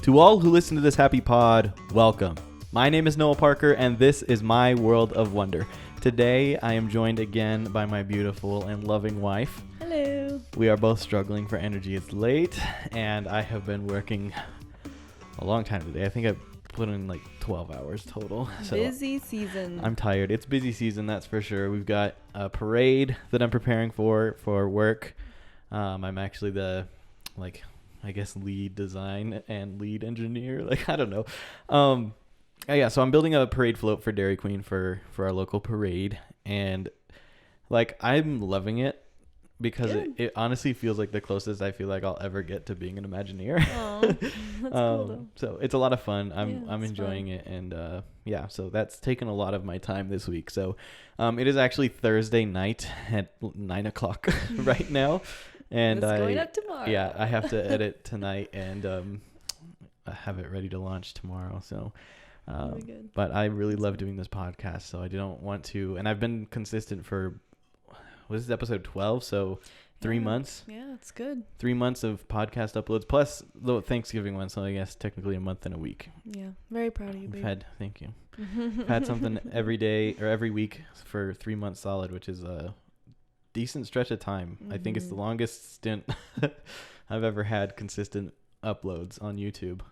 To all who listen to this happy pod, welcome. My name is Noah Parker, and this is my world of wonder. Today, I am joined again by my beautiful and loving wife. Hello. We are both struggling for energy. It's late, and I have been working a long time today. I think I've put in like 12 hours total. So busy season. I'm tired. It's busy season, that's for sure. We've got a parade that I'm preparing for work. I'm actually the, lead design and lead engineer. I don't know. So I'm building a parade float for Dairy Queen for our local parade. And, I'm loving it because it honestly feels like the closest I feel like I'll ever get to being an Imagineer. Aw, that's cool, though. So it's a lot of fun. I'm enjoying fun. it. And, so that's taken a lot of my time this week. So it is actually Thursday night at 9 o'clock right now. And it's going up tomorrow. Yeah, I have to edit tonight and I have it ready to launch tomorrow. So, Really good. But I really love doing this podcast, so I don't want to. And I've been consistent for, this is episode 12, so 3 months. Yeah, it's good. 3 months of podcast uploads, plus the Thanksgiving one, so I guess technically a month and a week. Yeah, very proud of you, babe. Thank you. I've had something every day or every week for 3 months solid, which is a decent stretch of time. I think it's the longest stint I've ever had consistent uploads on YouTube.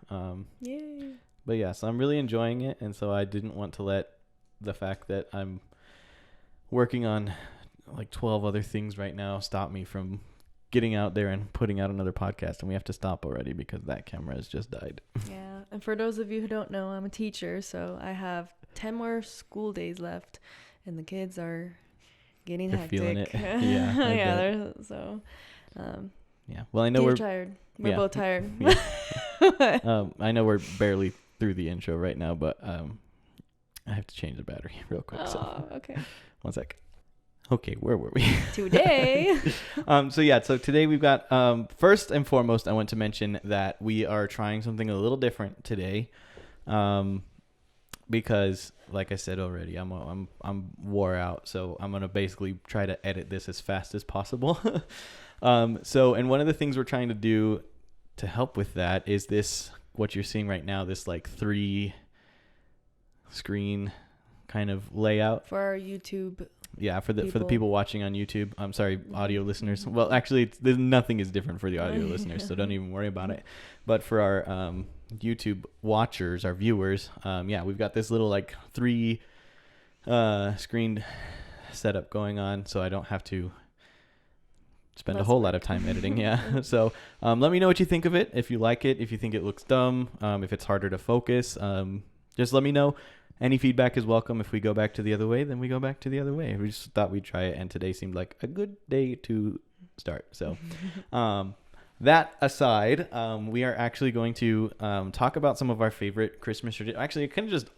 Yay. But yeah, so I'm really enjoying it, and so I didn't want to let the fact that I'm working on 12 other things right now stop me from getting out there and putting out another podcast. And we have to stop already because that camera has just died. Yeah, and for those of you who don't know, I'm a teacher, so I have 10 more school days left, and the kids are getting hectic. Feeling it. Yeah. Yeah, so yeah. Well, I know we're tired. We're both tired. I know we're barely through the intro right now, but I have to change the battery real quick. Okay. 1 sec. Okay, where were we? Today. So today we've got first and foremost, I want to mention that we are trying something a little different today. Because like I said already, I'm wore out, so I'm gonna basically try to edit this as fast as possible. And one of the things we're trying to do to help with that is this, what you're seeing right now, this 3 screen kind of layout For our YouTube. Yeah, for the people watching on YouTube. I'm sorry, audio listeners. Well, actually, nothing is different for the audio listeners, so don't even worry about it. But for our YouTube watchers, our viewers, we've got this little 3 screen setup going on, so I don't have to spend a whole lot of time editing. Yeah. So let me know what you think of it. If you like it, if you think it looks dumb, if it's harder to focus, just let me know. Any feedback is welcome. If we go back to the other way, then we go back to the other way. We just thought we'd try it, and today seemed like a good day to start. So that aside, we are actually going to talk about some of our favorite Christmas traditions. Actually, kind of just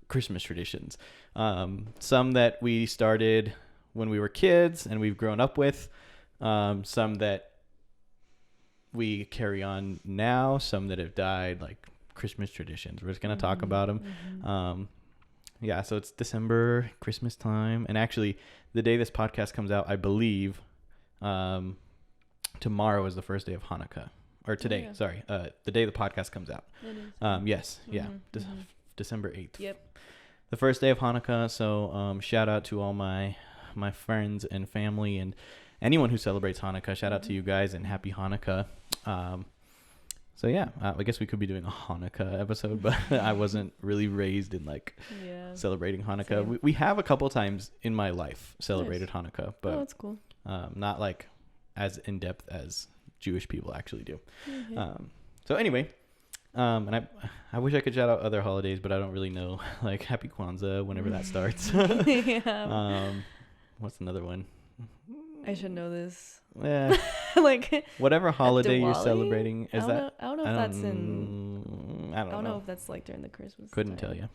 Christmas traditions. Some that we started when we were kids and we've grown up with. Some that we carry on now. Some that have died, like Christmas traditions. We're just going to talk about them. So it's December, Christmas time. And actually, the day this podcast comes out, I believe tomorrow is the first day of Hanukkah. Or today, sorry. The day the podcast comes out. Yes, December 8th. Yep. The first day of Hanukkah. So shout out to all my friends and family and anyone who celebrates Hanukkah. Shout out to you guys and happy Hanukkah. I guess we could be doing a Hanukkah episode, but I wasn't really raised in celebrating Hanukkah. We have a couple times in my life celebrated Hanukkah, but that's cool. Not as in depth as Jewish people actually do. Mm-hmm. So anyway, and I wish I could shout out other holidays, but I don't really know, Happy Kwanzaa whenever that starts. What's another one? I should know this. Yeah. Whatever holiday you're celebrating. I don't know if that's during the Christmas Couldn't time. tell you.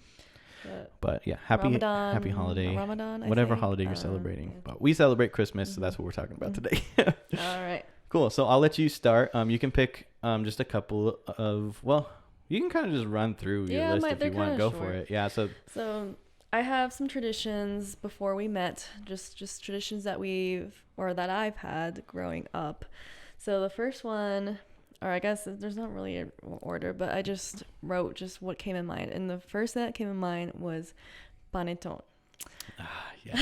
But yeah, happy holiday. Ramadan, whatever holiday you're celebrating. Yeah. But we celebrate Christmas, so that's what we're talking about today. All right. Cool. So I'll let you start. You can pick just a couple of, you can kind of just run through your list if you want to go for it. Yeah. So I have some traditions before we met, just traditions that I've had growing up. So the first one or I guess there's not really an order, but I just wrote just what came in mind. And the first thing that came in mind was panettone. Yeah.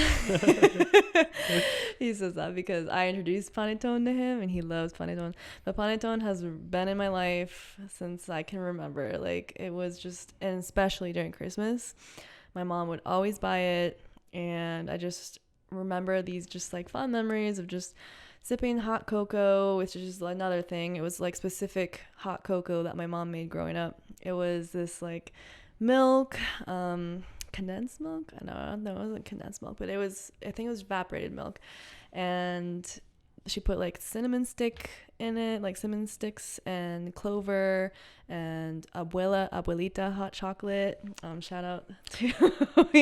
He says that because I introduced panettone to him and he loves panettone. But panettone has been in my life since I can remember. Like, it was just, and especially during Christmas, my mom would always buy it. And I just remember these just like fun memories of just sipping hot cocoa, which is just another thing. It was like specific hot cocoa that my mom made growing up. It was this like milk, condensed milk. No, it wasn't condensed milk, but I think it was evaporated milk, and she put like cinnamon stick in it, like cinnamon sticks and clover and abuelita hot chocolate. Shout out to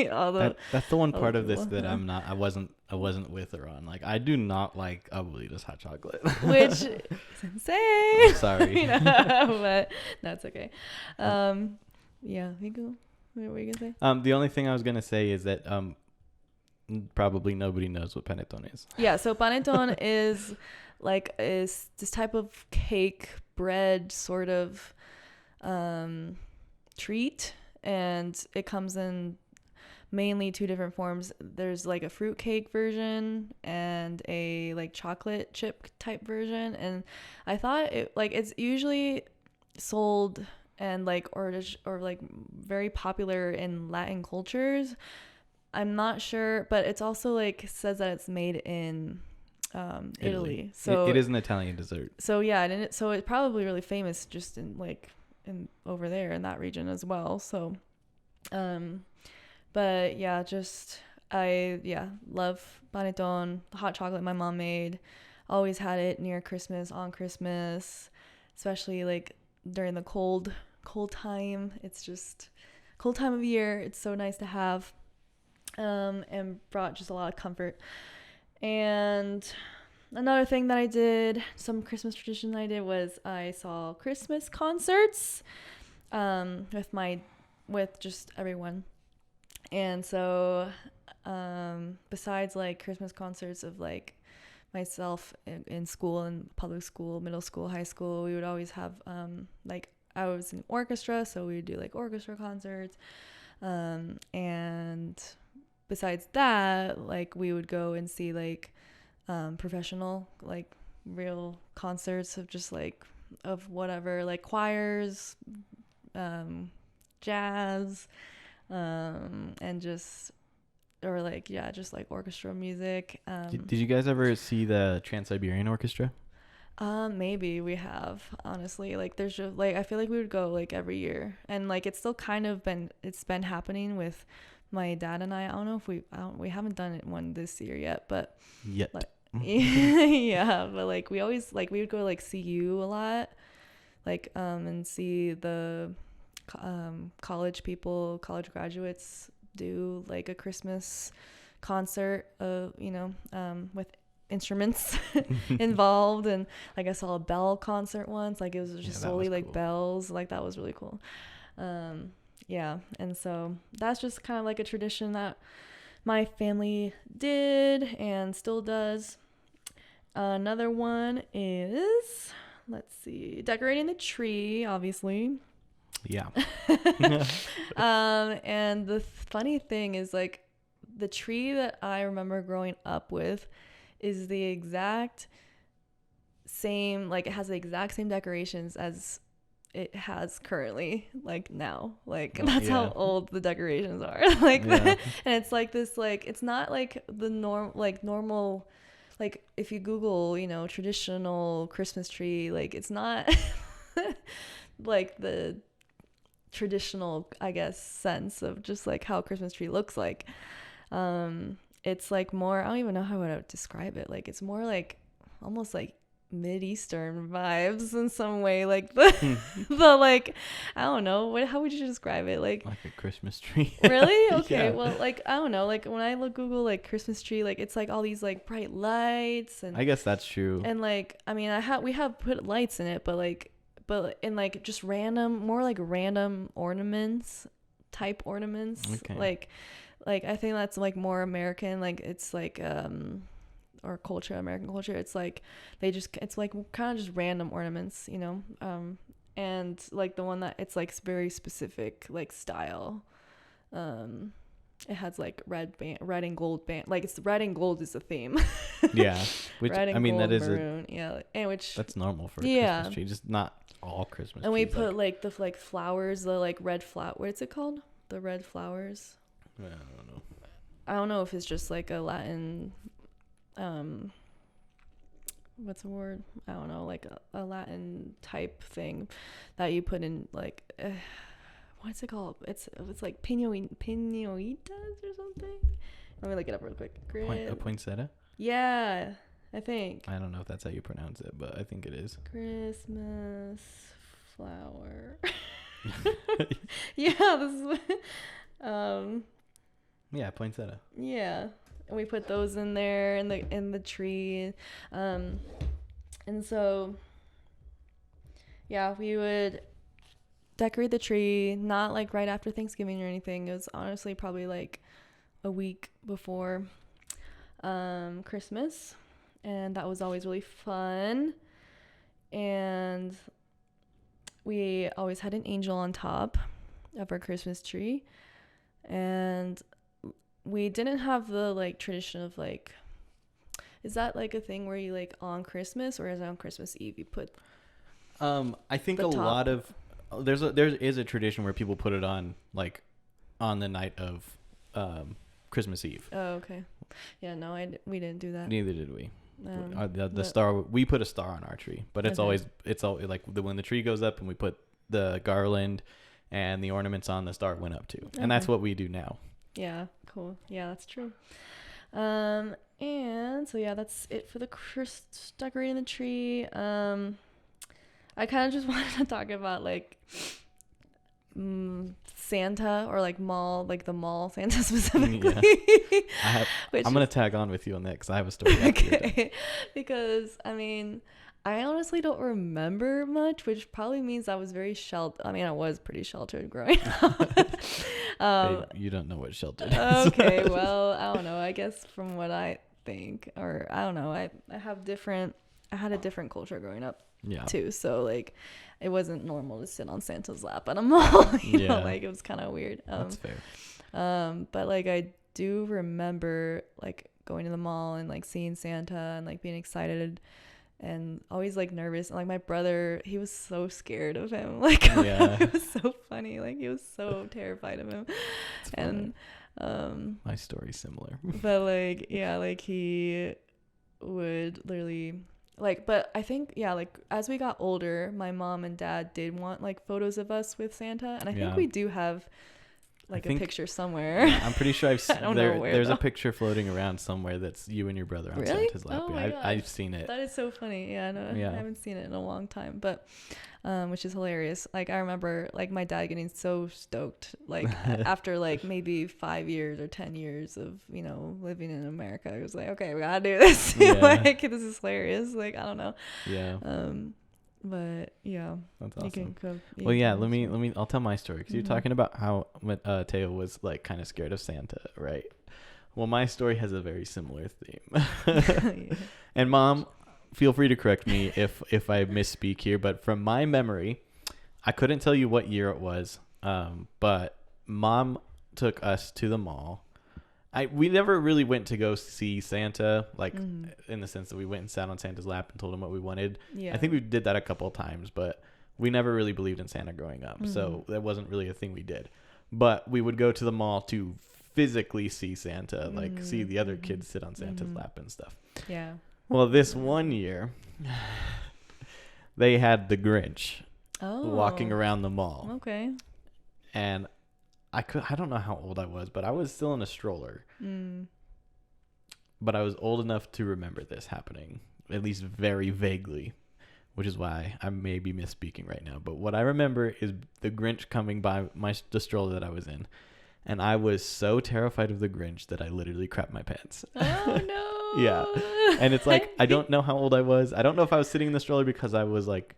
all the that's the one part of this people. that I wasn't with her on. Like, I do not like abuelita's hot chocolate, which is insane. I'm sorry. But that's okay. Yeah, you go. What were you gonna say? The only thing I was gonna say is that probably nobody knows what panettone is. Yeah, so panettone is this type of cake bread sort of treat, and it comes in mainly two different forms. There's like a fruit cake version and a like chocolate chip type version, and I thought it's usually sold and like or like very popular in Latin cultures. I'm not sure, but it's also like says that it's made in Italy. So it is an Italian dessert. So yeah, and so it's probably really famous just in over there in that region as well. So but yeah, just I love panettone, the hot chocolate my mom made. Always had it near Christmas, on Christmas, especially like during the cold time. It's just cold time of year. It's so nice to have, and brought just a lot of comfort. And another thing that I did, some Christmas tradition I did, was I saw Christmas concerts with just everyone. And so besides like Christmas concerts of like myself in school, in public school, middle school, high school, we would always have like I was in orchestra, so we would do like orchestra concerts, and besides that, like we would go and see like professional, like real concerts of just like of whatever, like choirs, jazz, and just or like just like orchestra music. Did you guys ever see the Trans-Siberian Orchestra? Maybe we have, honestly. Like there's just like I feel like we would go like every year, and like it's still kind of been happening with my dad and I don't know if we haven't done it one this year yet, but like, yeah, but like we always like we would go like see you a lot, like and see the college graduates do like a Christmas concert with instruments involved, and like I saw a bell concert once, like it was just solely like cool. Bells, like that was really cool. And so that's just kind of like a tradition that my family did and still does. Another one is, let's see, decorating the tree, obviously. Yeah. And the funny thing is, like, the tree that I remember growing up with is the exact same, like, it has the exact same decorations as it has currently, like, now. Like, that's how old the decorations are. Like, and it's like this, like, it's not like the normal, like, if you Google, traditional Christmas tree, like, it's not like the traditional, I guess, sense of just like how a Christmas tree looks like. It's like more, I don't even know how I would describe it. Like, it's more like almost like Mid-Eastern vibes in some way, like the like, I don't know, how would you describe it? Like a Christmas tree. Really? Okay. Yeah. Well, like, I don't know, like when I Google like Christmas tree, like it's like all these like bright lights, and I guess that's true. And like, I mean, we have put lights in it, but in like just random ornaments, okay. like I think that's like more American. Like it's like or culture, American culture, it's like it's like kind of just random ornaments, you know, and like the one that it's like very specific like style. It has like red and gold band, like it's red and gold is the theme. Yeah, which red and I mean gold, that is maroon, yeah, and which that's normal for a yeah. Christmas tree, just not all Christmas and trees. we put like the like flowers, the like red flower. What's it called? The red flowers. I don't know. I don't know if it's just like a Latin, what's the word? I don't know, like a Latin type thing that you put in like, what's it called? It's like pinoitas or something. Let me look it up real quick. A poinsettia? Yeah, I think. I don't know if that's how you pronounce it, but I think it is. Christmas flower. Yeah, this is what, yeah, poinsettia. yeah, and we put those in there in the tree, and so yeah, we would decorate the tree, not like right after Thanksgiving or anything. It was honestly probably like a week before Christmas, and that was always really fun. And we always had an angel on top of our Christmas tree, and we didn't have the like tradition of like, is that like a thing where you like on Christmas, or is it on Christmas Eve you put I think the a top? lot of there is a tradition where people put it on like on the night of Christmas Eve. Oh, okay. Yeah, no, we didn't do that. Neither did we. The but star, we put a star on our tree, but it's Okay. always like when the tree goes up and we put the garland and the ornaments on, the star went up too. And that's Okay. what we do now. Yeah, cool. Yeah, that's true. And so yeah, that's it for the decorating the tree. I kind of just wanted to talk about like Santa, or like mall, like the mall Santa specifically. Yeah. Which I'm gonna tag on with you on that because I have a story. okay. Because I mean, I honestly don't remember much, which probably means I was very sheltered. I mean, I was pretty sheltered growing up. Babe, you don't know what sheltered is. Okay, well, I don't know. I guess from what I think, or I don't know. I had a different culture growing up Yeah. too. So like, it wasn't normal to sit on Santa's lap at a mall. You know, Yeah. like it was kind of weird. That's fair. But like I do remember like going to the mall and like seeing Santa and like being excited and always like nervous. And like my brother, he was so scared of him. Like Yeah. it was so funny. Like he was so terrified of him. It's And my story's similar. but like yeah, like he would literally like, but I think yeah, like as we got older, my mom and dad did want like photos of us with Santa, and I think Yeah. we do have like a picture somewhere. I'm pretty sure I don't know where, there's though. a picture floating around somewhere that's you and your brother on Really? Santa's lap. Oh Yeah, my gosh. I've seen it. That is so funny. Yeah, no, Yeah. I haven't seen it in a long time, but which is hilarious. Like I remember like my dad getting so stoked like after like maybe 5 years or 10 years of, you know, living in America. He was like, okay, we gotta do this. Yeah. Like this is hilarious. Like I don't know. Yeah. But yeah, That's you awesome. can go. Well, yeah, let me I'll tell my story because you're Mhm. talking about how Teo was like kind of scared of Santa, right? Well, my story has a very similar theme. Yeah. And Mom, feel free to correct me if I misspeak here, but from my memory, I couldn't tell you what year it was, but Mom took us to the mall. We never really went to go see Santa, like in the sense that we went and sat on Santa's lap and told him what we wanted. Yeah. I think we did that a couple of times, but we never really believed in Santa growing up, so that wasn't really a thing we did. But we would go to the mall to physically see Santa, like see the other kids sit on Santa's lap and stuff. Yeah. Well, this one year, they had the Grinch walking around the mall, Okay. and I don't know how old I was, but I was still in a stroller. But I was old enough to remember this happening, at least very vaguely, which is why I may be misspeaking right now. But what I remember is the Grinch coming by the stroller that I was in, and I was so terrified of the Grinch that I literally crapped my pants. Oh no. Yeah. And it's like, I don't know how old I was. I don't know if I was sitting in the stroller because I was like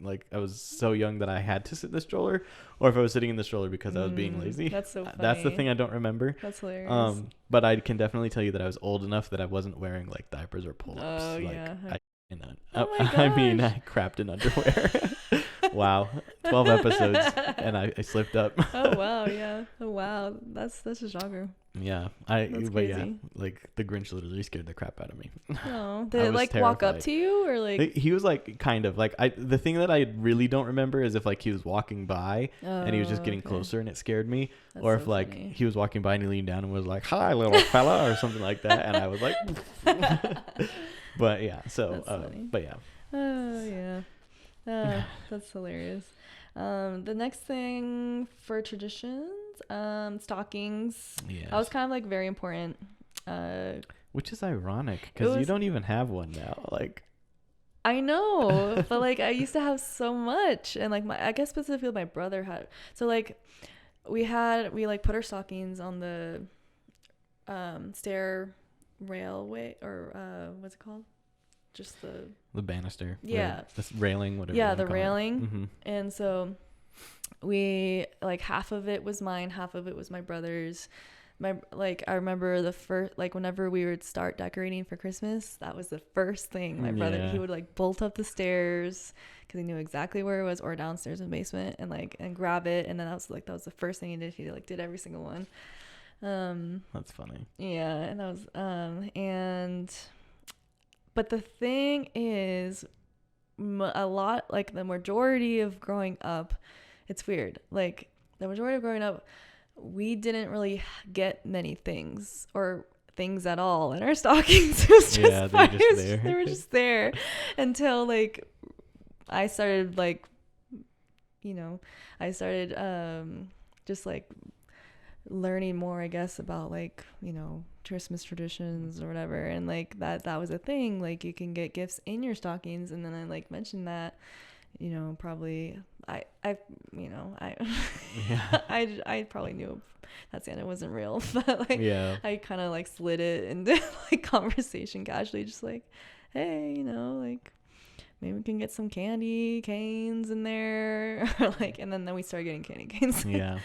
like I was so young that I had to sit in the stroller, or if I was sitting in the stroller because I was being lazy. That's so funny. That's the thing I don't remember. That's hilarious. But I can definitely tell you that I was old enough that I wasn't wearing like diapers or pull-ups. Oh, like, yeah. I mean, I crapped in underwear. Wow, 12 episodes, and I slipped up. Oh wow, yeah. Oh wow, that's a shocker. Yeah, That's but yeah, crazy. like the Grinch literally scared the crap out of me. Oh, I did it was like walk up terrified. to you or like? He was like kind of like the thing that I really don't remember is if like he was walking by and he was just getting okay. closer and it scared me, That's or so if like funny. he was walking by and he leaned down and was like, "Hi, little fella," or something like that, and I was like, but yeah, so That's funny. but yeah. Oh yeah, that's hilarious. The next thing for traditions, stockings. Yeah. That was kind of like very important. Which is ironic because you was- don't even have one now. Like, I know, but like I used to have so much, and like I guess specifically my brother had. So like we like put our stockings on the stair railway or what's it called? Just the banister. Yeah. The railing, whatever. Yeah, you the wanna call it. railing. Mhm. And so we like half of it was mine, half of it was my brother's. I remember the first, like whenever we would start decorating for Christmas, that was the first thing my brother, Yeah. he would like bolt up the stairs because he knew exactly where it was, or downstairs in the basement, and grab it. And then that was the first thing he did. He like did every single one. That's funny. Yeah. And that was, but the thing is, a lot, like the majority of growing up, it's weird. Like the majority of growing up, we didn't really get many things or things at all in our stockings. It was just fine. They were just there until like I started like, just like learning more, I guess, about like, Christmas traditions or whatever. And like that was a thing. Like you can get gifts in your stockings. And then I like mentioned that, probably I I probably knew that Santa wasn't real, but like I kind of like slid it into like conversation casually, just like, hey, like maybe we can get some candy canes in there, or like, and then we started getting candy canes. Yeah.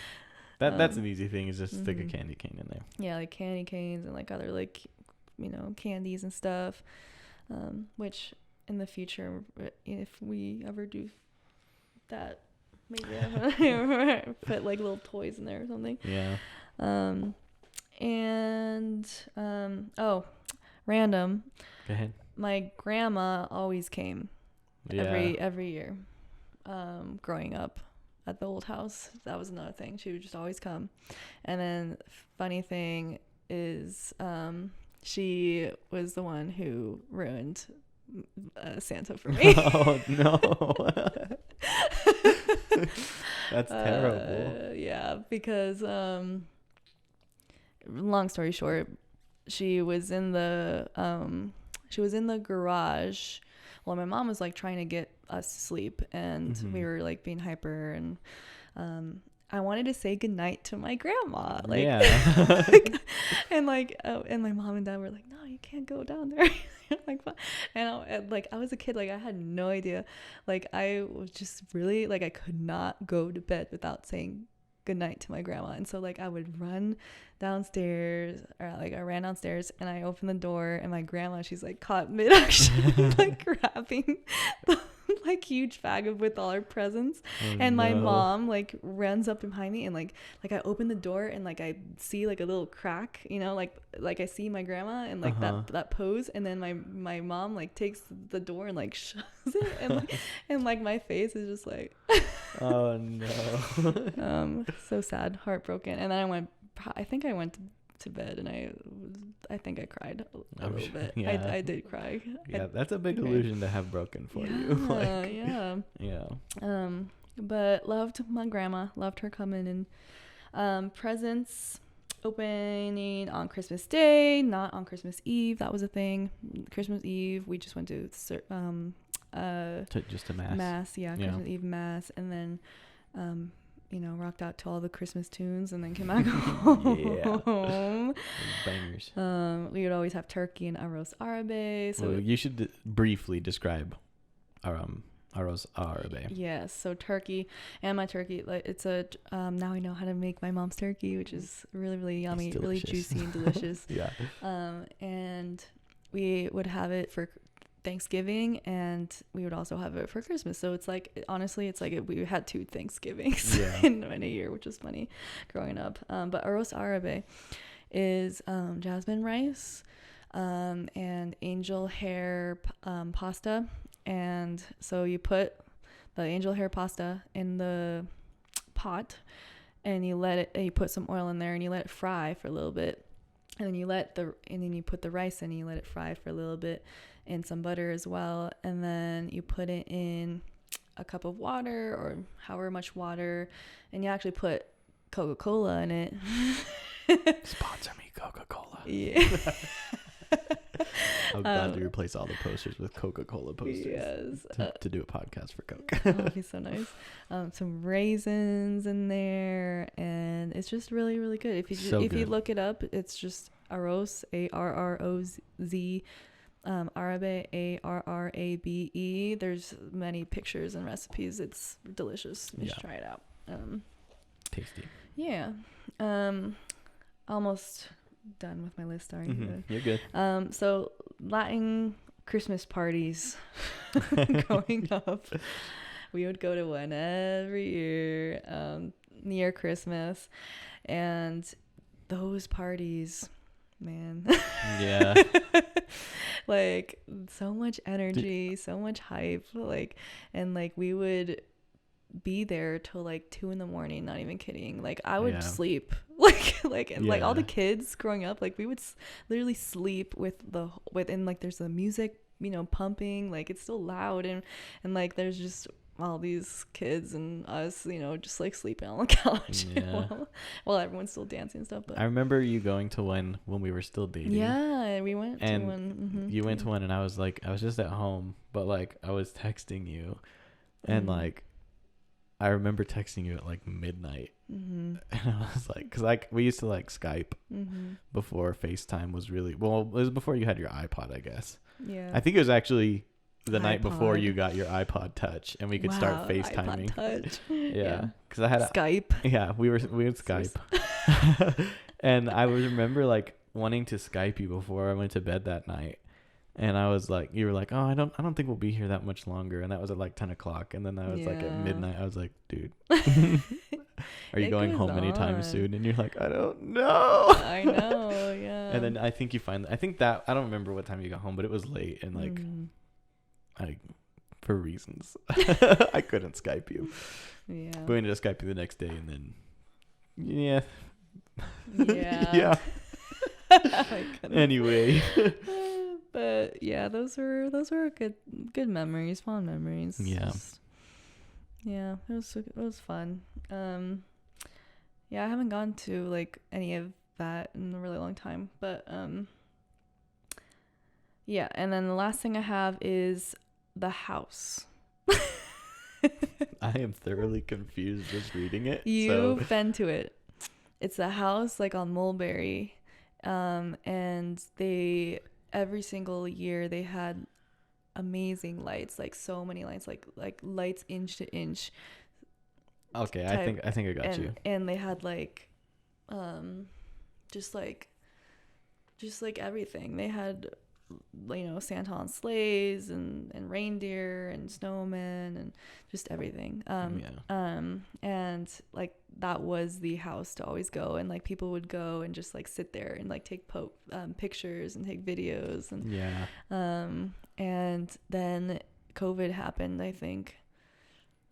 That's an easy thing, is just stick a candy cane in there. Yeah, like candy canes and like other like, candies and stuff, which in the future, if we ever do that, maybe I put like little toys in there or something. Yeah. Random. Go ahead. My grandma always came every year, growing up at the old house. That was another thing. She would just always come. And then funny thing is, she was the one who ruined Santa for me. Oh no. That's terrible. Yeah, because long story short, she was in the garage while my mom was like trying to get us to sleep, and we were like being hyper, and I wanted to say goodnight to my grandma, like, yeah. and my mom and dad were like, no, you can't go down there. Like, and I was a kid, like I had no idea, like I was just really like I could not go to bed without saying goodnight to my grandma. And so like I would run downstairs, or like I ran downstairs and I opened the door, and my grandma, she's like caught mid-action like grabbing the like huge bag with all our presents. And my mom like runs up behind me, and like I open the door, and like I see like a little crack, like I see my grandma and like that pose, and then my mom like takes the door and like shuts it, and like my face is just like oh no. so sad, heartbroken. And then I think I went to bed, and I think I cried a little bit. Yeah. I did cry. Yeah, that's a big illusion to have broken for you. Like, yeah. But loved my grandma, loved her coming in. Presents opening on Christmas Day, not on Christmas Eve. That was a thing. Christmas Eve, we just went to just a mass. Christmas Eve mass, and then rocked out to all the Christmas tunes, and then came back home. Bangers. We would always have turkey and arroz árabe. So you should briefly describe Arroz árabe. Yes, so turkey and my turkey, like it's a now I know how to make my mom's turkey, which is really really yummy, really juicy and delicious. Yeah. And we would have it for Thanksgiving, and we would also have it for Christmas. So it's like, honestly, it's like we had 2 Thanksgivings in a year, which is funny growing up. But arroz árabe is jasmine rice and angel hair pasta. And so you put the angel hair pasta in the pot, and you put some oil in there, and you let it fry for a little bit. And then you put the rice in, and you let it fry for a little bit, and some butter as well. And then you put it in a cup of water, or however much water, and you actually put Coca-Cola in it. Sponsor me, Coca-Cola. Yeah. I'll gladly replace all the posters with Coca-Cola posters. Yes. To do a podcast for Coke. That'd be so nice. Some raisins in there, and it's just really, really good. If you look it up, it's just arroz, Arroz, árabe, Arrabe. There's many pictures and recipes. It's delicious. You should try it out. Tasty. Yeah. Almost done with my list. Sorry. You're good. So Latin Christmas parties growing up, we would go to one every year near Christmas, and those parties, man. Yeah. Like so much energy, so much hype, and we would be there till like 2 a.m, not even kidding. Like I would sleep like all the kids growing up, like we would literally sleep within like there's the music, pumping, like it's still loud, and like there's just all these kids and us, just like sleeping on the couch while everyone's still dancing and stuff. But I remember you going to one when we were still dating. Yeah, we went to one. Mm-hmm. You went to one, and I was just at home, but like I was texting you, and like I remember texting you at like midnight, and I was like, because like we used to like Skype before FaceTime was really, well, it was before you had your iPod, I guess. Yeah. I think it was actually the night before you got your iPod Touch, and we could start FaceTiming. iPod Touch. Yeah, because I had Skype. Yeah, we would Skype, and I would remember like wanting to Skype you before I went to bed that night. And I was like, you were like, oh, I don't think we'll be here that much longer. And that was at like 10 o'clock. And then I was like at midnight, I was like, dude, are you going home anytime soon? And you're like, I don't know. I know, yeah. And then I think I don't remember what time you got home, but it was late. And like, for reasons, I couldn't Skype you. Yeah. But we ended up Skype you the next day. And then, yeah. Yeah. Anyway. But yeah, those were good memories, fond memories. Yeah. Yeah, it was fun. Yeah, I haven't gone to like any of that in a really long time, but yeah, and then the last thing I have is the house. I am thoroughly confused just reading it. You've been to it. It's a house like on Mulberry, and every single year they had amazing lights, like so many lights, like lights inch to inch. Okay, I think I got you. And they had like just like everything. They had Santa on sleighs and reindeer and snowmen and just everything. And like that was the house to always go, and like people would go and just like sit there and like take pictures and take videos and and then COVID happened, I think,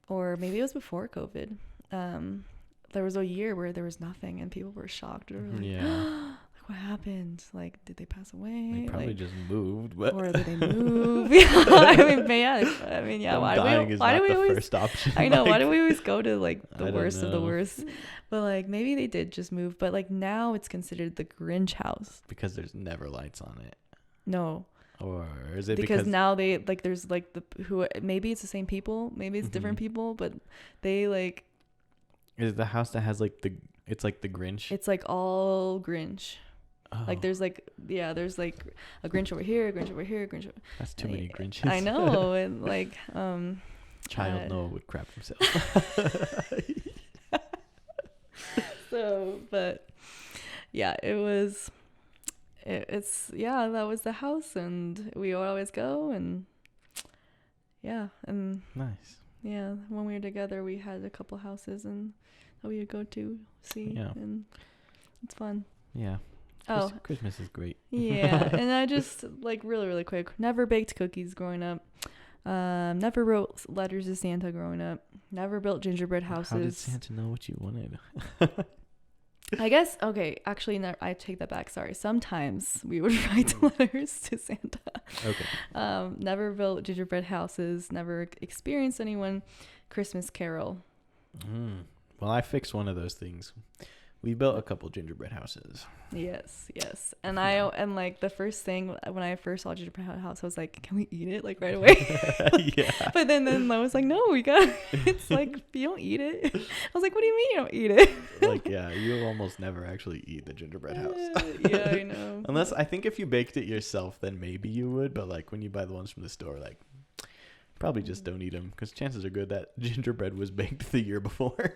or maybe it was before COVID. There was a year where there was nothing, and people were shocked. They were like, what happened? Like, did they pass away? They probably just moved, but or did they move? I mean, yeah. Why do we always? First option. I know. Why do we always go to like the worst of the worst? But like maybe they did just move. But like now it's considered the Grinch house because there's never lights on it. No. Or is it because now they like there's like maybe it's the same people, maybe it's different people, but they like. Is it the house that has like it's like the Grinch? It's like all Grinch. Oh. Like there's like there's like a Grinch over here, a Grinch over here, a Grinch over... That's too many Grinches. I know. And like Child Noah would crap himself. So, but yeah, it's that was the house, and we would always go, and yeah, and Nice. yeah, when we were together, we had a couple houses and that we would go to see, and it's fun. Yeah. Christmas is great. Yeah, and I just like really quick, never baked cookies growing up. Never wrote letters to Santa growing up. Never built gingerbread houses. How did Santa know what you wanted? I guess, okay, actually, no, I take that back. Sorry. Sometimes we would write letters to Santa. Okay. Never built gingerbread houses. Never experienced anyone Christmas carol. Well, I fixed one of those things. We built a couple gingerbread houses. Yes. And and like the first thing when I first saw gingerbread house, I was like, can we eat it like right away? Yeah. But then I was like, no, we got it's like you don't eat it. I was like, what do you mean you don't eat it? Like, yeah, you'll almost never actually eat the gingerbread house. Yeah, I know. Unless I think if you baked it yourself, then maybe you would. But like when you buy the ones from the store, like probably just don't eat them because chances are good that gingerbread was baked the year before.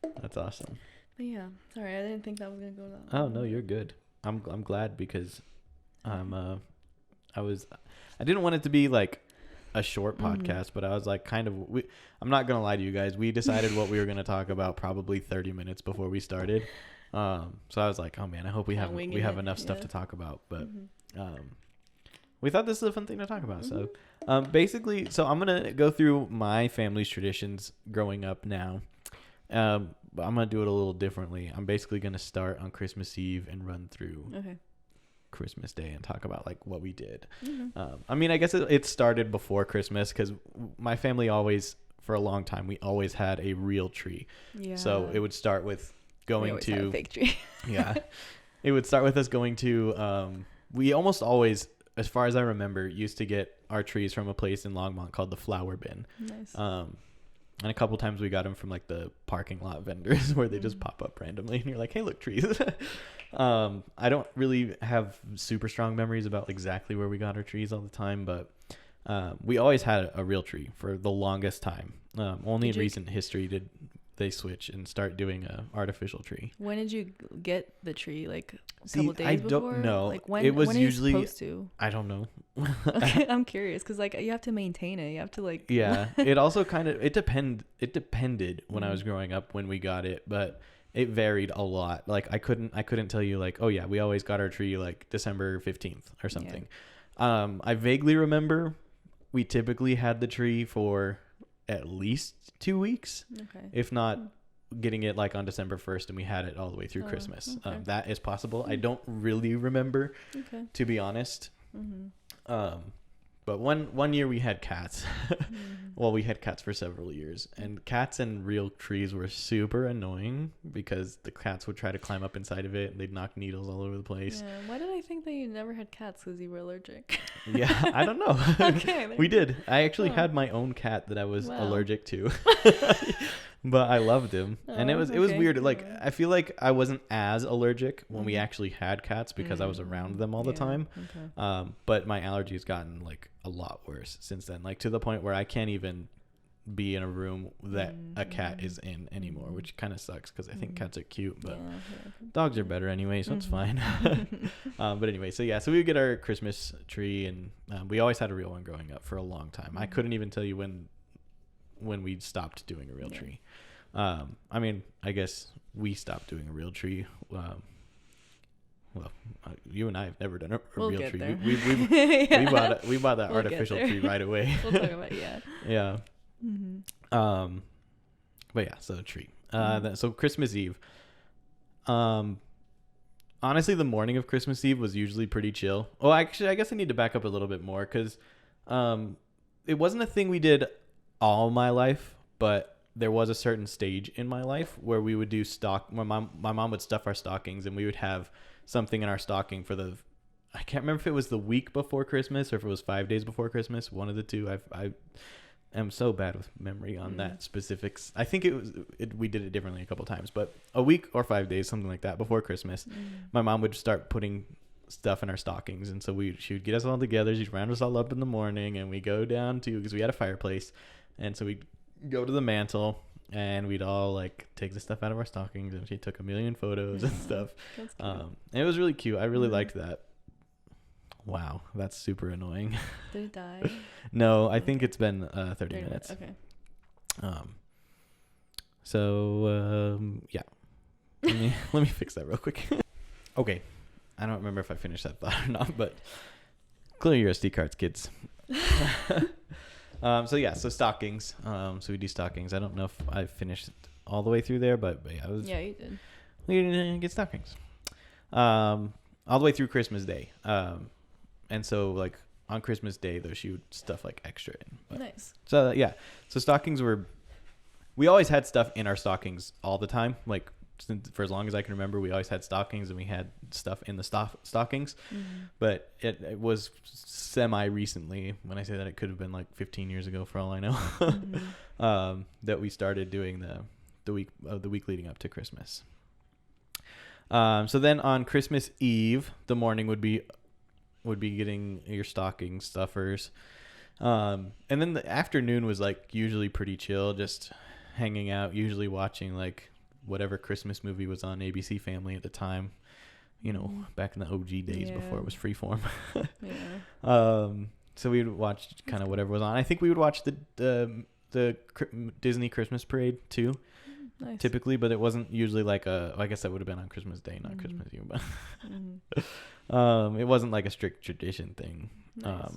That's awesome. But yeah, sorry, I didn't think that was gonna go that. Oh no, you're good. I'm glad because I didn't want it to be like a short podcast, but I was like I'm not gonna lie to you guys. We decided what we were gonna talk about probably 30 minutes before we started. So I was like, oh man, I hope we have enough stuff to talk about. But we thought this is a fun thing to talk about. So basically, I'm gonna go through my family's traditions growing up now. But I'm going to do it a little differently. I'm basically going to start on Christmas Eve and run through Christmas Day and talk about like what we did. I mean, I guess it started before Christmas because my family always, for a long time, we always had a real tree. Yeah. So it would start with going to had a fake tree. Yeah. It would start with us going to, we almost always, as far as I remember, used to get our trees from a place in Longmont called the Flower Bin. Nice. And a couple times we got them from like the parking lot vendors where they just pop up randomly and you're like, hey, look, trees. I don't really have super strong memories about exactly where we got our trees all the time, but we always had a real tree for the longest time. Only in recent history did they switch and start doing a artificial tree. When did you get the tree? Like a couple days I before? don't know. Like when, it was when usually are you supposed to? I don't know. Okay, I'm curious because like you have to maintain it. You have to like. Yeah, it also kind of it depended when I was growing up when we got it, but it varied a lot. Like I couldn't tell you like, oh yeah, we always got our tree like December 15th or something. Yeah. I vaguely remember we typically had the tree for at least 2 weeks, if not getting it like on December 1st, and we had it all the way through Christmas. That is possible. I don't really remember, to be honest. But one year we had cats. Well, we had cats for several years, and cats and real trees were super annoying because the cats would try to climb up inside of it and they'd knock needles all over the place. Yeah. Why did I think that you never had cats because you were allergic? Yeah, I don't know. Okay, we did. I actually had my own cat that I was allergic to. But I loved him. And it was weird. Like I feel like I wasn't as allergic when we actually had cats because I was around them all the time. But my allergy has gotten like a lot worse since then, like to the point where I can't even be in a room that a cat is in anymore, which kind of sucks because I think cats are cute, but dogs are better anyway, so it's fine. But anyway, so we would get our Christmas tree, and we always had a real one growing up for a long time. I couldn't even tell you when we stopped doing a real tree. I mean, I guess we stopped doing a real tree. Well, you and I have never done a real tree. We bought that artificial tree right away. We'll talk about yeah. But yeah, so tree. So Christmas Eve. Honestly, the morning of Christmas Eve was usually pretty chill. Oh, actually, I guess I need to back up a little bit more because it wasn't a thing we did all my life, but there was a certain stage in my life where we would do my mom would stuff our stockings, and we would have something in our stocking for I can't remember if it was the week before Christmas or if it was 5 days before Christmas. One of the two. I am so bad with memory on that specifics. I think we did it differently a couple times, but a week or 5 days, something like that, before Christmas, my mom would start putting stuff in our stockings. And so she would get us all together. She'd round us all up in the morning, and we go down to, because we had a fireplace. And so we'd go to the mantle, and we'd all like take the stuff out of our stockings, and she took a million photos and stuff. That's cute. And it was really cute. I really liked that. Wow, that's super annoying. Did it die? No, I think it's been 30 minutes. Okay. Yeah. Let me fix that real quick. Okay. I don't remember if I finished that thought or not, but clear your SD cards, kids. So stockings. So we do stockings. I don't know if I finished all the way through there, but yeah, Yeah, you did. We didn't get stockings. All the way through Christmas Day. And so like on Christmas Day, though, she would stuff like extra in. But, nice. So yeah, so stockings we always had stuff in our stockings all the time. Like for as long as I can remember, we always had stockings, and we had stuff in the stockings. Mm-hmm. But it was semi-recently, when I say that, it could have been like 15 years ago for all I know, mm-hmm. That we started doing the week leading up to Christmas. So then on Christmas Eve, the morning would be getting your stocking stuffers. And then the afternoon was like usually pretty chill, just hanging out, usually watching like whatever Christmas movie was on ABC Family at the time, back in the OG days before it was Freeform. So we would watch kind of whatever was on. I think we would watch the Disney Christmas Parade too. Nice. Typically, but it wasn't usually like I guess that would have been on Christmas Day, not Christmas Eve, but it wasn't like a strict tradition thing. Nice.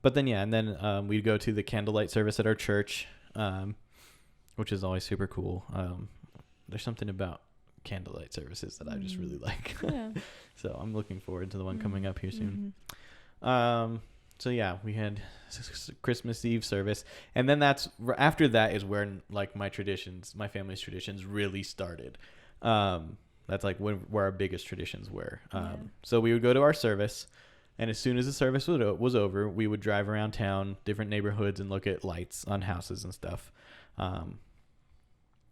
But then and then we'd go to the candlelight service at our church, which is always super cool. There's something about candlelight services that I just really like. Yeah. So I'm looking forward to the one coming up here soon. So yeah, we had Christmas Eve service, and then after that is where like my family's traditions really started. That's like where our biggest traditions were. So we would go to our service, and as soon as the service was over, we would drive around town, different neighborhoods, and look at lights on houses and stuff.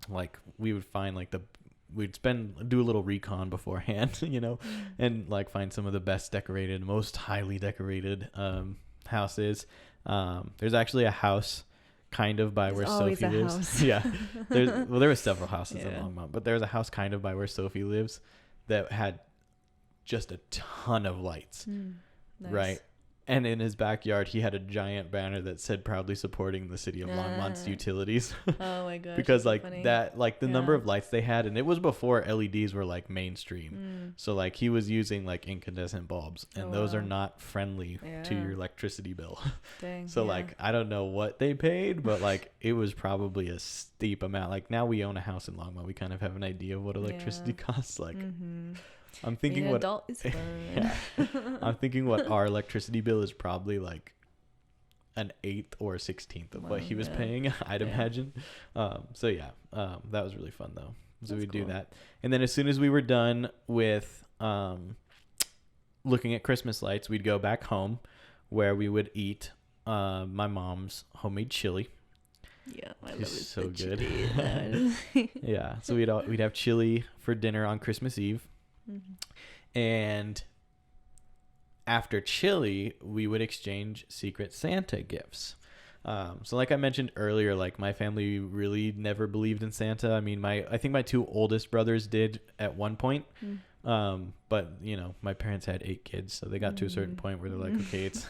Like we would find like do a little recon beforehand, and like find some of the best decorated, most highly decorated houses. There's actually a house kind of by where Sophie lives. Yeah. There were several houses in Longmont, but there's a house kind of by where Sophie lives that had just a ton of lights. Nice. Right. And in his backyard, he had a giant banner that said "Proudly supporting the city of Longmont's utilities." Oh my gosh! Because like funny. That, like the number of lights they had, and it was before LEDs were like mainstream. So like he was using like incandescent bulbs, and those are not friendly to your electricity bill. Dang. So like I don't know what they paid, but like it was probably a steep amount. Like now we own a house in Longmont, we kind of have an idea of what electricity costs. Like. Mm-hmm. I'm thinking Being adult is fun. I'm thinking what our electricity bill is probably like an 1/8 or 1/16 of what he was paying, I'd imagine. That was really fun though. So we'd do that. And then as soon as we were done with looking at Christmas lights, we'd go back home where we would eat my mom's homemade chili. Yeah, I love it. So good. Yeah, so we'd have chili for dinner on Christmas Eve. Mm-hmm. And after chili, we would exchange Secret Santa gifts. So like I mentioned earlier, like my family really never believed in Santa. I mean, I think my 2 oldest brothers did at one point. But my parents had 8 kids, so they got to a certain point where they're like, okay, it's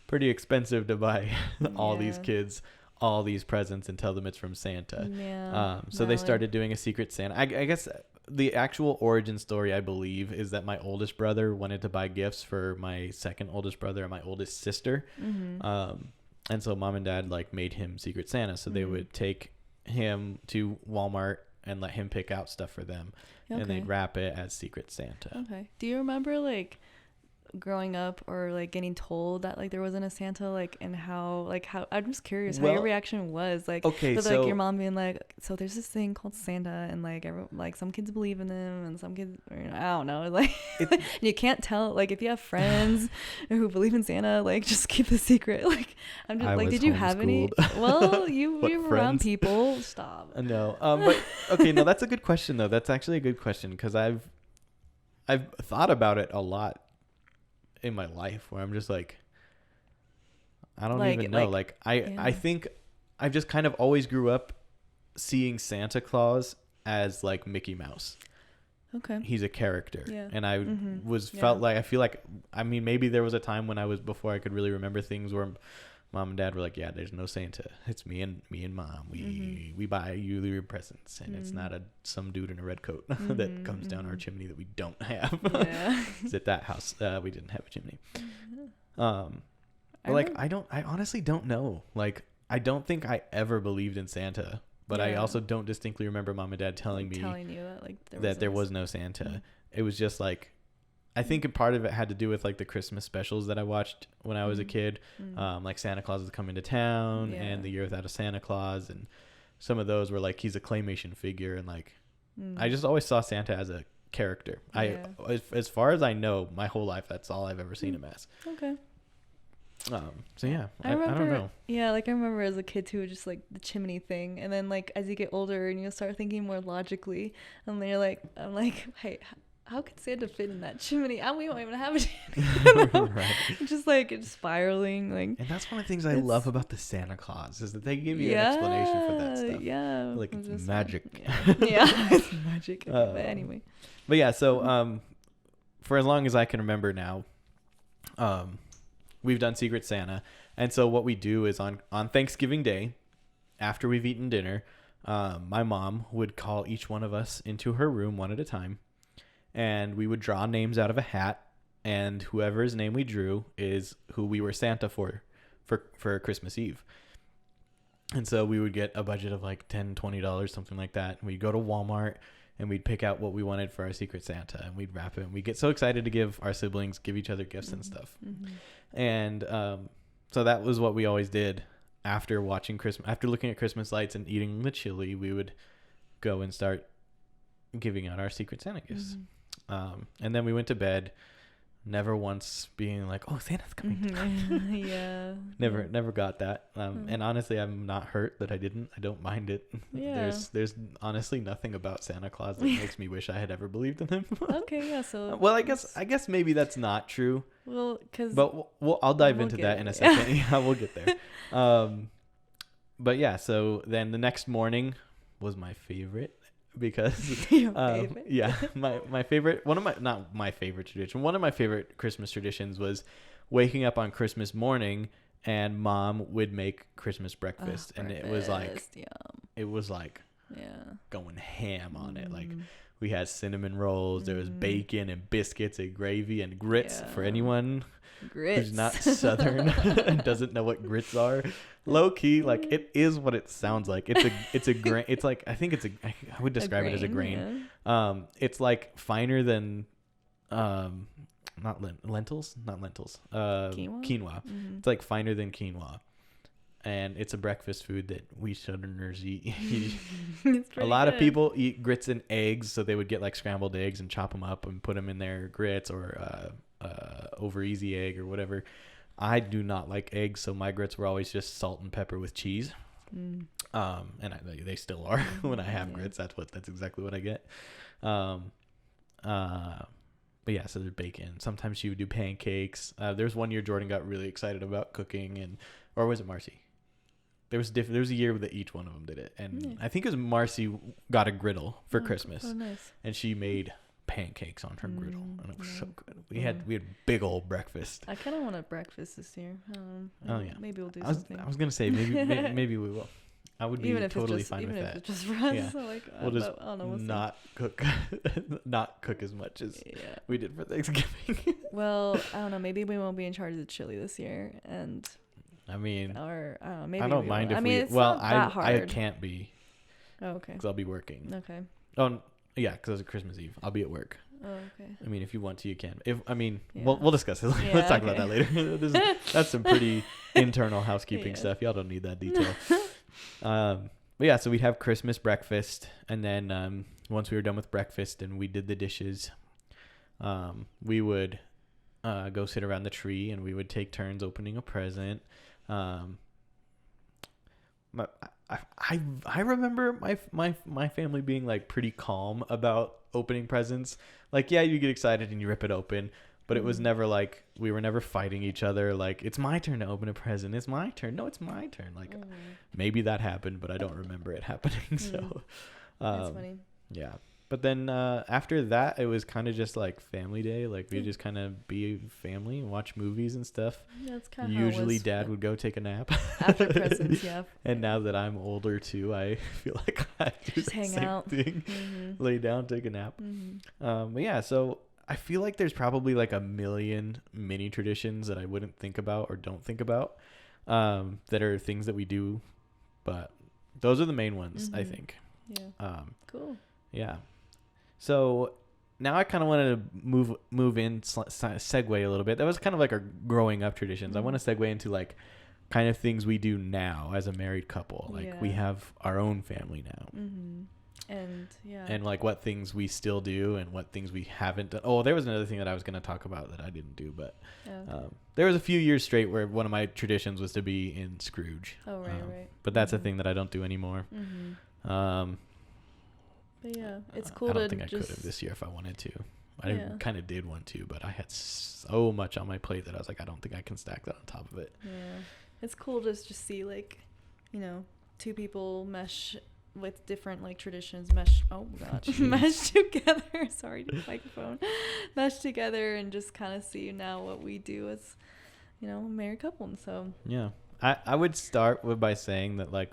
pretty expensive to buy all these kids all these presents and tell them it's from Santa. Yeah. So they started doing a Secret Santa. I guess the actual origin story, I believe, is that my oldest brother wanted to buy gifts for my second oldest brother and my oldest sister. Mm-hmm. And so mom and dad like made him Secret Santa. So they would take him to Walmart and let him pick out stuff for them. Okay. And they'd wrap it as Secret Santa. Okay. Do you remember like growing up or like getting told that like there wasn't a Santa, like, and how I'm just curious how your reaction was, like, okay, so like your mom being like, so there's this thing called Santa and like like some kids believe in them and some kids, I don't know, like you can't tell, like if you have friends who believe in Santa, like just keep the secret. Like I'm just like, did you have any? Well, you were around people. Stop. No, but okay, no, that's a good question though. That's actually a good question because I've thought about it a lot in my life where I'm just like, I don't even know. I think I've just kind of always grew up seeing Santa Claus as like Mickey Mouse. Okay. He's a character. Yeah. And I felt like, I feel like, I mean, maybe there was a time when before I could really remember things where mom and dad were like, yeah, there's no Santa. It's me and mom. We buy you your presents, and it's not some dude in a red coat that comes down our chimney that we don't have. Yeah. 'Cause at that house, we didn't have a chimney. I honestly don't know. Like, I don't think I ever believed in Santa, but I also don't distinctly remember mom and dad telling you that like there was no Santa. Mm-hmm. It was just like, I think part of it had to do with like the Christmas specials that I watched when I was a kid. Like Santa Claus is coming to town and The Year Without a Santa Claus, and some of those were like he's a claymation figure, and like I just always saw Santa as a character. As far as I know, my whole life, that's all I've ever seen him as. Okay. So yeah, I don't know. Yeah, like I remember as a kid too, just like the chimney thing, and then like as you get older and you start thinking more logically, and then I'm like, hey, how could Santa fit in that chimney? We don't even have a chimney. Right. Just like it's spiraling, like. And that's one of the things I love about the Santa Claus is that they give you an explanation for that stuff. Yeah. Like it's magic. Yeah, it's magic. Okay, but anyway. But yeah, so for as long as I can remember now, we've done Secret Santa, and so what we do is on Thanksgiving Day, after we've eaten dinner, my mom would call each one of us into her room one at a time. And we would draw names out of a hat, and whoever's name we drew is who we were Santa for Christmas Eve. And so we would get a budget of like $10, $20, something like that. And we'd go to Walmart, and we'd pick out what we wanted for our Secret Santa, and we'd wrap it. And we'd get so excited to give each other gifts and stuff. Mm-hmm. And so that was what we always did after looking at Christmas lights and eating the chili. We would go and start giving out our Secret Santa gifts. Mm-hmm. And then we went to bed, never once being like, oh, Santa's coming tonight. Yeah. Never got that. And honestly, I'm not hurt that I didn't. I don't mind it. Yeah. There's honestly nothing about Santa Claus that makes me wish I had ever believed in him. Okay, yeah. So well, I guess maybe that's not true. Well, but I'll dive into that in a second. Yeah, we'll get there. But yeah, so then the next morning was my favorite. Because my favorite, not my favorite tradition, one of my favorite Christmas traditions was waking up on Christmas morning and mom would make Christmas breakfast, and it was like going ham on it. Like we had cinnamon rolls, there was bacon and biscuits and gravy and grits for anyone who's not Southern and doesn't know what grits are. Low key, like it is what it sounds like. It's a grain. It's like I would describe it as a grain. Yeah. It's like finer than not lentils. Quinoa. Mm-hmm. It's like finer than quinoa, and it's a breakfast food that we Southerners eat. A lot of people eat grits and eggs, so they would get like scrambled eggs and chop them up and put them in their grits, or over easy egg or whatever. I do not like eggs, so my grits were always just salt and pepper with cheese. And they still are when I have grits. That's exactly what I get. But yeah, so there's bacon. Sometimes she would do pancakes. There's one year Jordan got really excited about cooking, or was it Marcy? There was a year that each one of them did it, and I think it was Marcy got a griddle for Christmas, nice. And she made pancakes on her griddle, and it was so good. We had big old breakfast. I kind of want a breakfast this year. Oh yeah, maybe we'll do something. I was gonna say maybe we will. I would be totally fine with that. Even if it's just for us, yeah. So like, we'll just not cook as much as we did for Thanksgiving. Well, I don't know. Maybe we won't be in charge of the chili this year, and I mean, or I don't know. Maybe I don't mind if we. It's well, not that hard. I can't be. Oh, okay. Because I'll be working. Okay. Oh. Yeah, because it's Christmas Eve. I'll be at work. Oh, okay. I mean, if you want to, you can. We'll discuss it. Yeah, let's talk about that later. That's some pretty internal housekeeping stuff. Y'all don't need that detail. But yeah, so we'd have Christmas breakfast, and then once we were done with breakfast and we did the dishes, we would go sit around the tree, and we would take turns opening a present. I remember my family being like pretty calm about opening presents. Like, yeah, you get excited and you rip it open, but it was never like we were never fighting each other. Like, it's my turn to open a present. It's my turn. No, it's my turn. Like, maybe that happened, but I don't remember it happening. So, That's funny. yeah. But then after that, it was kind of just like family day. Like, we just kind of be family and watch movies and stuff. That's kind of usually dad would go take a nap after presents. Yeah. And now that I'm older too, I feel like I just hang same out, thing. Lay down, take a nap. But yeah, so I feel like there's probably like a million mini traditions that I wouldn't think about or don't think about, that are things that we do, but those are the main ones, I think. Yeah. Cool. Yeah. So now I kind of wanted to move in, segue a little bit. That was kind of like our growing up traditions. I want to segue into like kind of things we do now as a married couple. Like, we have our own family now. And like what things we still do and what things we haven't done. Oh, there was another thing that I was going to talk about that I didn't do, but there was a few years straight where one of my traditions was to be in Scrooge. Oh, right. But that's a thing that I don't do anymore. But yeah, it's cool. I don't think I could have this year if I wanted to. I kind of did want to, but I had so much on my plate that I was like, I don't think I can stack that on top of it. Yeah, it's cool to just see, like, you know, two people mesh with different like traditions, mesh together. Sorry, the microphone. Mesh together and just kind of see now what we do as, you know, a married couple. And so yeah, I would start by saying that, like,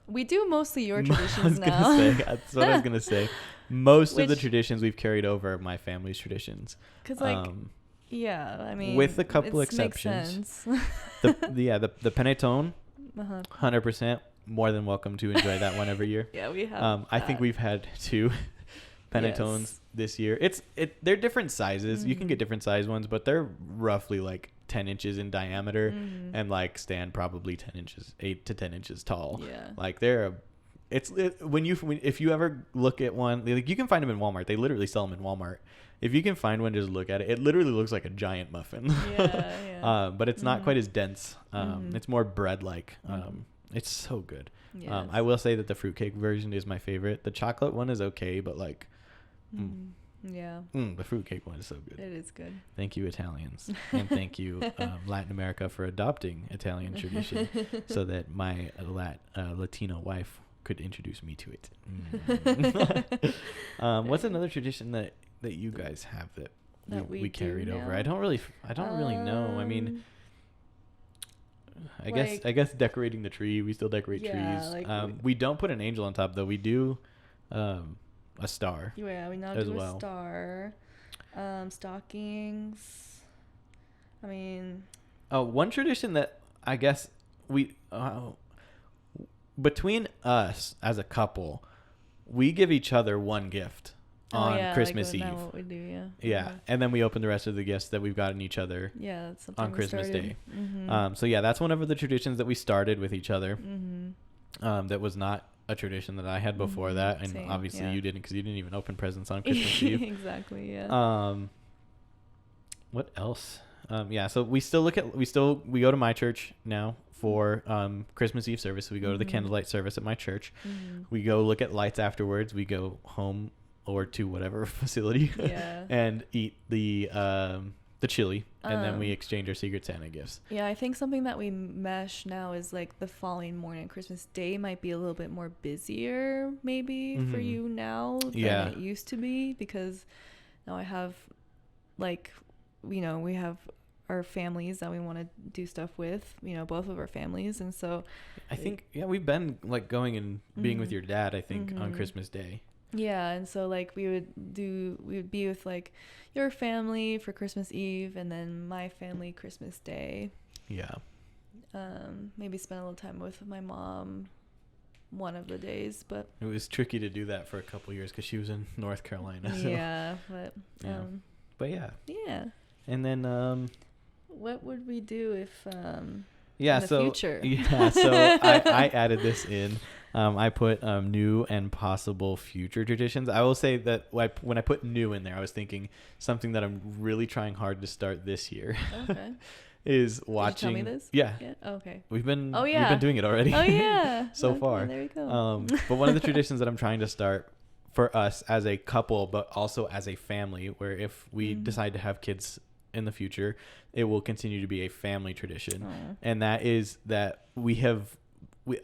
we do mostly your traditions now. That's what I was gonna say. Most of the traditions we've carried over are my family's traditions. Cause like, yeah, I mean, with a couple exceptions. The panettone, 100% more than welcome to enjoy that one every year. Yeah, we have. I think we've had 2 panettones this year. They're different sizes. You can get different size ones, but they're roughly like 10 inches in diameter and like stand probably 10 inches, 8 to 10 inches tall. Yeah, like if you ever look at one, like, you can find them in Walmart. They literally sell them in Walmart. If you can find one, just look at it. It literally looks like a giant muffin. Yeah. But it's not quite as dense. It's more bread-like. It's so good. Yes. I will say that the fruitcake version is my favorite. The chocolate one is okay, but like, the fruitcake one is so good. It is good. Thank you, Italians, and thank you, Latin America, for adopting Italian tradition, so that my Latino wife could introduce me to it. What's another tradition that you guys have that we carried over? I don't really know. I mean, I guess decorating the tree. We still decorate trees. Like, we don't put an angel on top, though. We do a star. Yeah, we now do a star. Stockings. I mean, one tradition that I guess we between us as a couple, we give each other one gift on Christmas Eve. What we do, yeah. And then we open the rest of the gifts that we've gotten each other. Yeah, that's something on Christmas Day. So yeah, that's one of the traditions that we started with each other. That was not a tradition that I had before that, and obviously you didn't, because you didn't even open presents on Christmas Eve. Exactly. Yeah. What else? So we go to my church now for Christmas Eve service. So we go to the candlelight service at my church. We go look at lights afterwards. We go home or to whatever facility and eat the chili, and then we exchange our Secret Santa gifts. Yeah, I think something that we mesh now is like the following morning. Christmas Day might be a little bit more busier maybe for you now than it used to be, because now I have, like, you know, we have our families that we want to do stuff with, you know, both of our families. And so I think we've been like going and being with your dad, I think, on Christmas Day. Yeah, and so like we would be with like your family for Christmas Eve, and then my family Christmas Day. Yeah. Maybe spend a little time with my mom one of the days, but it was tricky to do that for a couple years because she was in North Carolina. So. Yeah, but but yeah. Yeah. And then what would we do if in the future? Yeah, so I added this in. I put new and possible future traditions. I will say that when I put new in there, I was thinking something that I'm really trying hard to start this year. Okay. is Did you watching. tell me this? Yeah. Oh, okay. We've been Oh, yeah. doing it already. Oh yeah. so Okay, far. there we go. But one of the traditions that I'm trying to start for us as a couple, but also as a family, where if we decide to have kids in the future, it will continue to be a family tradition. Aww. And that is that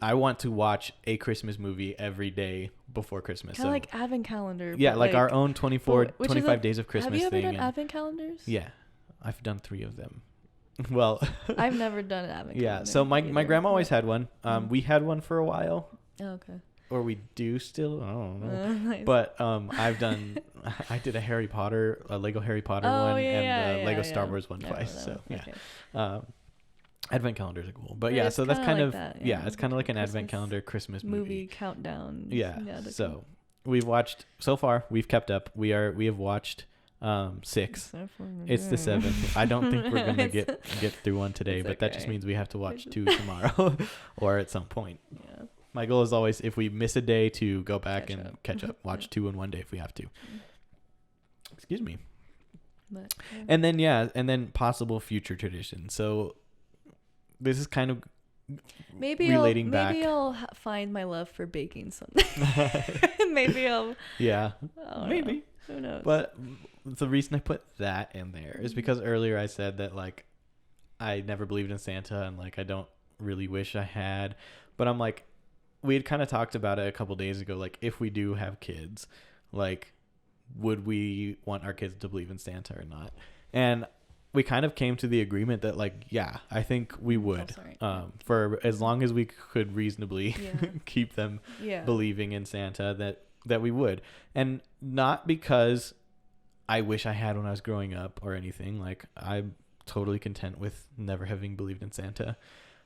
I want to watch a Christmas movie every day before Christmas. Kind of like advent calendar. Yeah, but like our own 25 days of Have Christmas you ever thing. done advent calendars? Yeah, I've done 3 of them. Well, I've never done an advent calendar. yeah, so my grandma always had one. We had one for a while. Oh, okay. Or we do still, I don't know. Nice. But I did a Lego Harry Potter one and a Lego Star Wars one twice. So yeah, okay. Advent calendars are cool. But yeah, so that's kind of it's kind of like an Christmas advent calendar Christmas movie countdown. Yeah. So we've watched so far. We've kept up. We have watched 6. It's the 7th. I don't think we're gonna get through one today, but that just means we have to watch 2 tomorrow or at some point. Yeah. My goal is always, if we miss a day, to go back and catch up. Watch 2 in one day if we have to. Excuse me. But, yeah. And then possible future traditions. So this is kind of relating back. Maybe I'll find my love for baking someday. Maybe I'll. Yeah. Maybe. Who knows? But the reason I put that in there is because earlier I said that like I never believed in Santa and like I don't really wish I had. But I'm like, we had kind of talked about it a couple days ago. Like, if we do have kids, like, would we want our kids to believe in Santa or not? And we kind of came to the agreement that, like, yeah, I think we would. For as long as we could reasonably keep them believing in Santa, that we would. And not because I wish I had when I was growing up or anything. Like, I'm totally content with never having believed in Santa.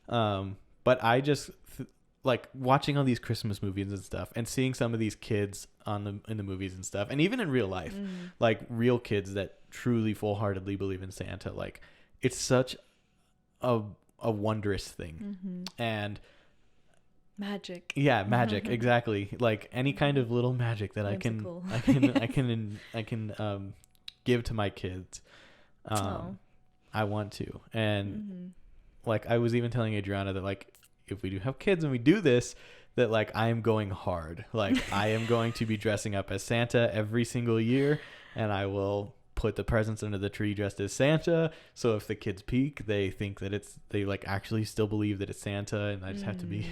But I just... like watching all these Christmas movies and stuff and seeing some of these kids in the movies and stuff, and even in real life, like real kids that truly full-heartedly believe in Santa, like it's such a wondrous thing. And magic. Yeah, magic. Exactly. Like any kind of little magic that I can give to my kids. I want to. And like I was even telling Adriana that like if we do have kids and we do this, that like I am going hard. Like I am going to be dressing up as Santa every single year, and I will put the presents under the tree dressed as Santa. So if the kids peek, they think that they like actually still believe that it's Santa, and I just have to be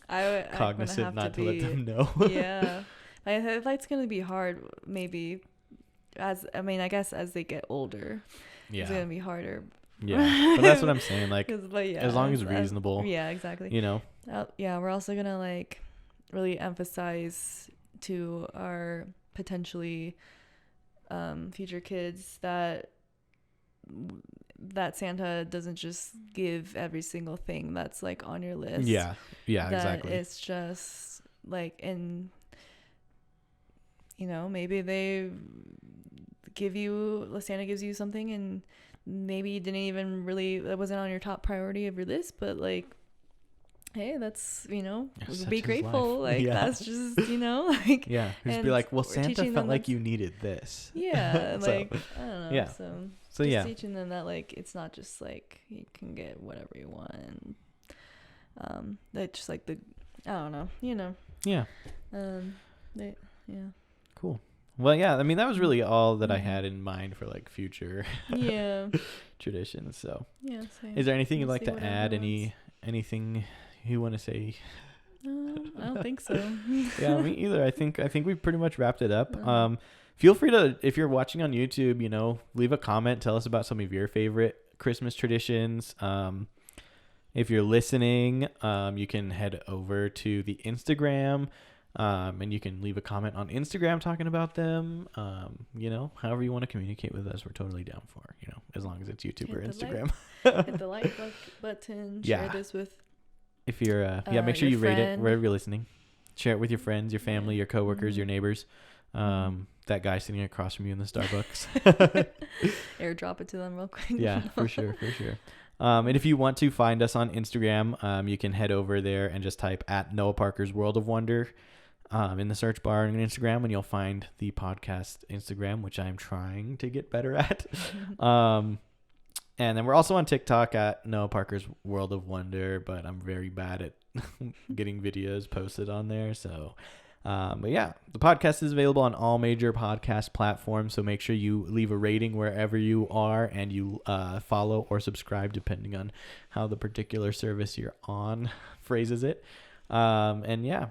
cognizant not to let them know. Yeah. I think it's going to be hard maybe I guess as they get older. Yeah. It's going to be harder. Yeah, but that's what I'm saying. Like, as long as reasonable. Yeah, exactly. You know. We're also gonna like really emphasize to our potentially future kids that Santa doesn't just give every single thing that's like on your list. Yeah, exactly. It's just like maybe Santa gives you something and maybe you didn't even really, that wasn't on your top priority of your list, but like, hey, that's, be grateful. Like, that's just, like, yeah. Just be like, well, Santa felt like you needed this. Yeah. Like, I don't know. Yeah. So just teaching them that, like, it's not just like you can get whatever you want. And, that just like I don't know, Yeah. Yeah. Cool. Well, yeah, I mean, that was really all that I had in mind for, like, future traditions, so. Yeah, same. Is there anything you'd like to add? Anything you want to say? I don't think so. Yeah, me either. I think we pretty much wrapped it up. Feel free to, if you're watching on YouTube, leave a comment. Tell us about some of your favorite Christmas traditions. If you're listening, you can head over to the Instagram. And you can leave a comment on Instagram talking about them. However you want to communicate with us, we're totally down for, as long as it's YouTube or Instagram. Hit the like button. Share this with. If you're, make sure you rate it wherever you're listening. Share it with your friends, your family, your coworkers, your neighbors. That guy sitting across from you in the Starbucks. Airdrop it to them real quick. Yeah, for sure. And if you want to find us on Instagram, you can head over there and just type at Noah Parker's World of Wonder in the search bar on Instagram, and you'll find the podcast Instagram, which I'm trying to get better at. And then we're also on TikTok at Noah Parker's World of Wonder, but I'm very bad at getting videos posted on there. So, but yeah, the podcast is available on all major podcast platforms. So make sure you leave a rating wherever you are, and you follow or subscribe depending on how the particular service you're on phrases it. And yeah,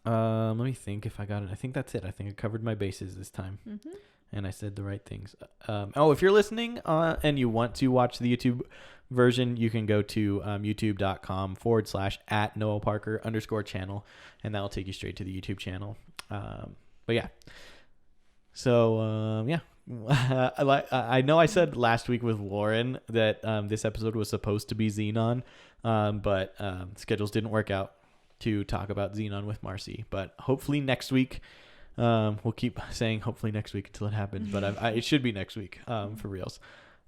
let me think if I got it. I think that's it. I think I covered my bases this time. Mm-hmm. And I said the right things. If you're listening and you want to watch the YouTube version, you can go to youtube.com/@NoahParker_channel, and that'll take you straight to the YouTube channel. But yeah. So, yeah. I know I said last week with Lauren that this episode was supposed to be Xenon, but schedules didn't work out to talk about Xenon with Marcy. But hopefully next week. We'll keep saying hopefully next week until it happens, but it should be next week for reals.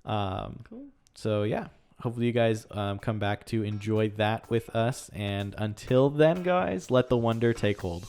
Cool. So yeah, hopefully you guys come back to enjoy that with us, and until then, guys, let the wonder take hold.